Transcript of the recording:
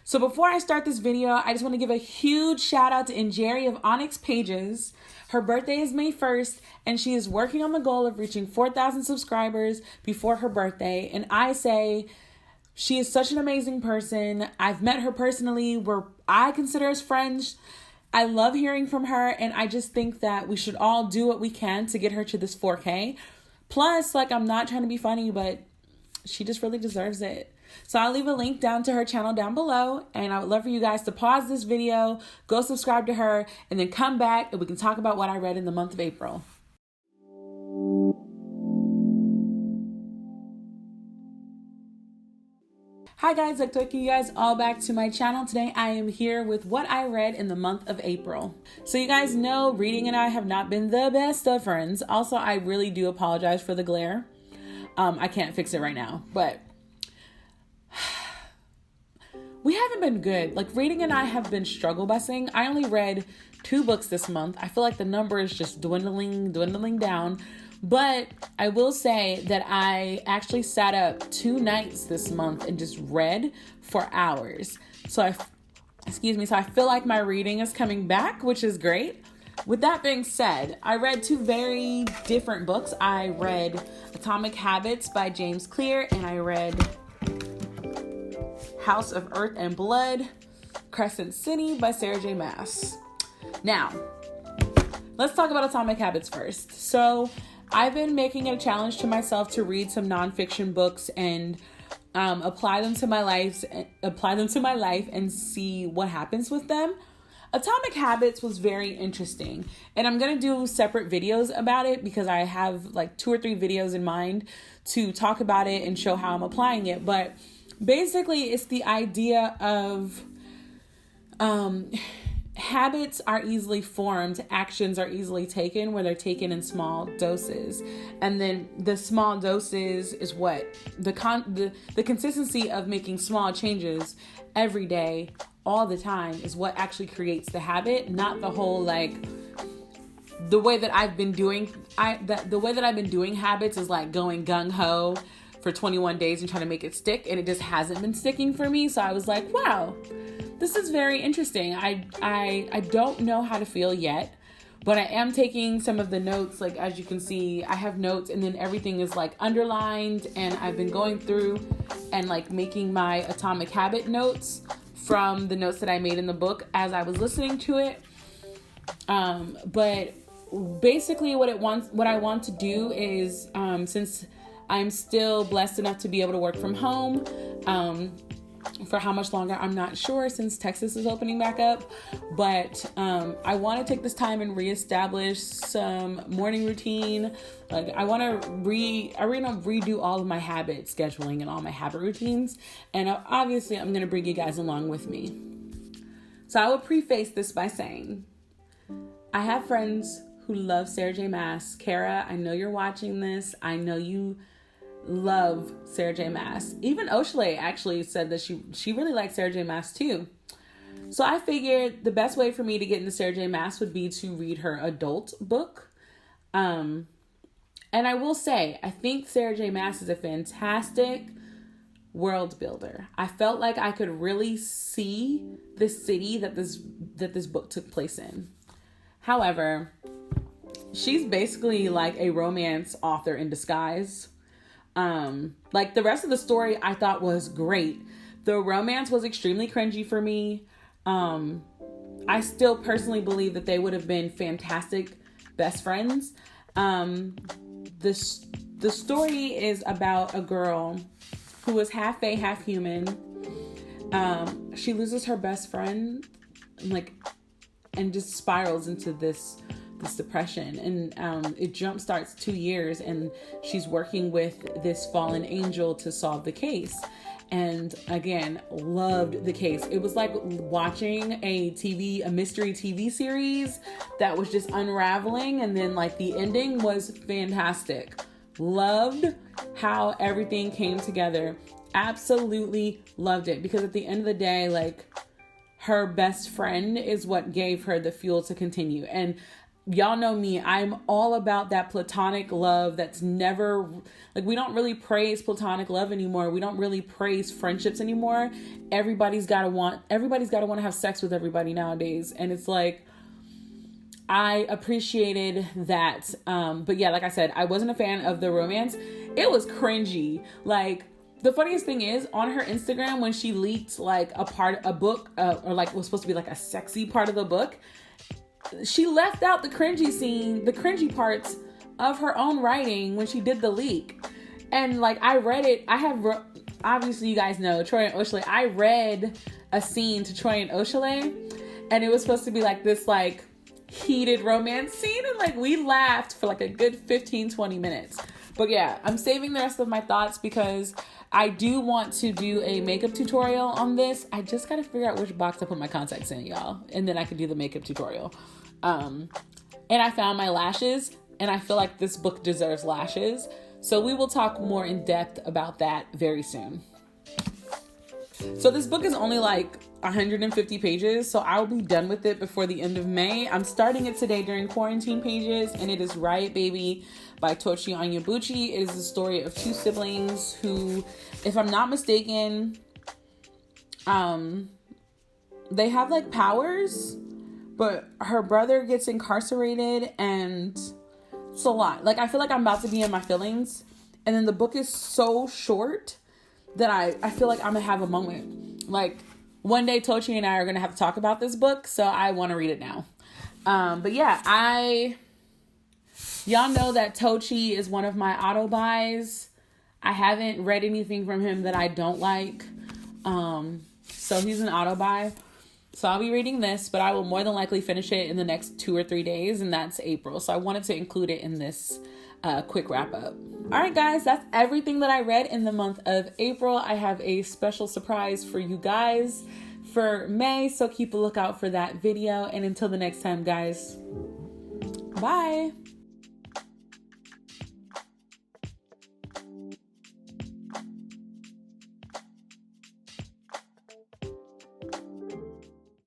So before I start this video, I just want to give a huge shout out to Injeri of Onyx Pages. Her birthday is May 1st, and she is working on the goal of reaching 4,000 subscribers before her birthday. And I say she is such an amazing person. I've met her personally. I consider us friends. I love hearing from her, and I just think that we should all do what we can to get her to this 4K. Plus, I'm not trying to be funny, but she just really deserves it. So I'll leave a link down to her channel down below, and I would love for you guys to pause this video, go subscribe to her, and then come back and we can talk about what I read in the month of April. Hi guys, welcome you guys all back to my channel. Today I am here with what I read in the month of April. So you guys know reading and I have not been the best of friends. Also, I really do apologize for the glare. I can't fix it right now, but we haven't been good. Reading and I have been struggle busing. I only read 2 books this month. I feel like the number is just dwindling down. But I will say that I actually sat up 2 nights this month and just read for hours. So I feel like my reading is coming back, which is great. With that being said, I read 2 very different books. I read Atomic Habits by James Clear, and I read House of Earth and Blood, Crescent City by Sarah J. Maas. Now, let's talk about Atomic Habits first. So I've been making it a challenge to myself to read some nonfiction books and apply them to my life and see what happens with them. Atomic Habits was very interesting, and I'm going to do separate videos about it because I have 2 or 3 videos in mind to talk about it and show how I'm applying it. But basically, it's the idea of habits are easily formed, actions are easily taken where they're taken in small doses. And then the small doses is what? The consistency of making small changes every day, all the time, is what actually creates the habit, not the whole the way that I've been doing habits is going gung-ho for 21 days and trying to make it stick, and it just hasn't been sticking for me. So I was like, wow, this is very interesting. I don't know how to feel yet, but I am taking some of the notes. As you can see, I have notes, and then everything is underlined, and I've been going through and making my Atomic Habit notes from the notes that I made in the book as I was listening to it. But basically what I want to do is, since I'm still blessed enough to be able to work from home, for how much longer, I'm not sure, since Texas is opening back up. But I want to take this time and reestablish some morning routine. I want to redo all of my habit scheduling and all my habit routines. And obviously, I'm going to bring you guys along with me. So I will preface this by saying, I have friends who love Sarah J. Maas. Kara, I know you're watching this. I know you love Sarah J. Maas. Even Oshley actually said that she really liked Sarah J. Maas too. So I figured the best way for me to get into Sarah J. Maas would be to read her adult book. And I will say, I think Sarah J. Maas is a fantastic world builder. I felt like I could really see the city that this book took place in. However, she's basically a romance author in disguise. The rest of the story I thought was great. The romance was extremely cringy for me. I still personally believe that they would have been fantastic best friends. The story is about a girl who is half fae, half human. She loses her best friend, and just spirals into this depression, and it jump starts 2 years, and she's working with this fallen angel to solve the case. And again, loved the case. It was like watching a mystery TV series that was just unraveling, and then the ending was fantastic. Loved how everything came together. Absolutely loved it, because at the end of the day, her best friend is what gave her the fuel to continue. And y'all know me. I'm all about that platonic love that's never, like, we don't really praise platonic love anymore. We don't really praise friendships anymore. Everybody's got to want to have sex with everybody nowadays. And it's like, I appreciated that. But yeah, like I said, I wasn't a fan of the romance. It was cringy. Like, the funniest thing is, on her Instagram, when she leaked like a book, or like was supposed to be like a sexy part of the book, she left out the cringy parts of her own writing when she did the leak. And like, I read it. Obviously you guys know Troy and Oshale. I read a scene to Troy and Oshale, and it was supposed to be like this like heated romance scene, and like we laughed for like a good 15-20 minutes. But yeah, I'm saving the rest of my thoughts because I do want to do a makeup tutorial on this. I just gotta figure out which box I put my contacts in, y'all, and then I can do the makeup tutorial. And I found my lashes, and I feel like this book deserves lashes, so we will talk more in depth about that very soon. So this book is only like 150 pages, so I'll be done with it before the end of May. I'm starting it today during quarantine pages, and it is Riot Baby by Tochi Onyebuchi. It is the story of two siblings who, if I'm not mistaken, they have like powers, but her brother gets incarcerated, and it's a lot. Like, I feel like I'm about to be in my feelings, and then the book is so short that I feel like I'm gonna have a moment. Like, one day Tochi and I are gonna have to talk about this book, so I want to read it now. But yeah, y'all know that Tochi is one of my auto buys. I haven't read anything from him that I don't like. So he's an auto buy. So I'll be reading this, but I will more than likely finish it in the next 2 or 3 days, and that's April. So I wanted to include it in this quick wrap up. All right, guys, that's everything that I read in the month of April. I have a special surprise for you guys for May, so keep a lookout for that video. And until the next time, guys, bye.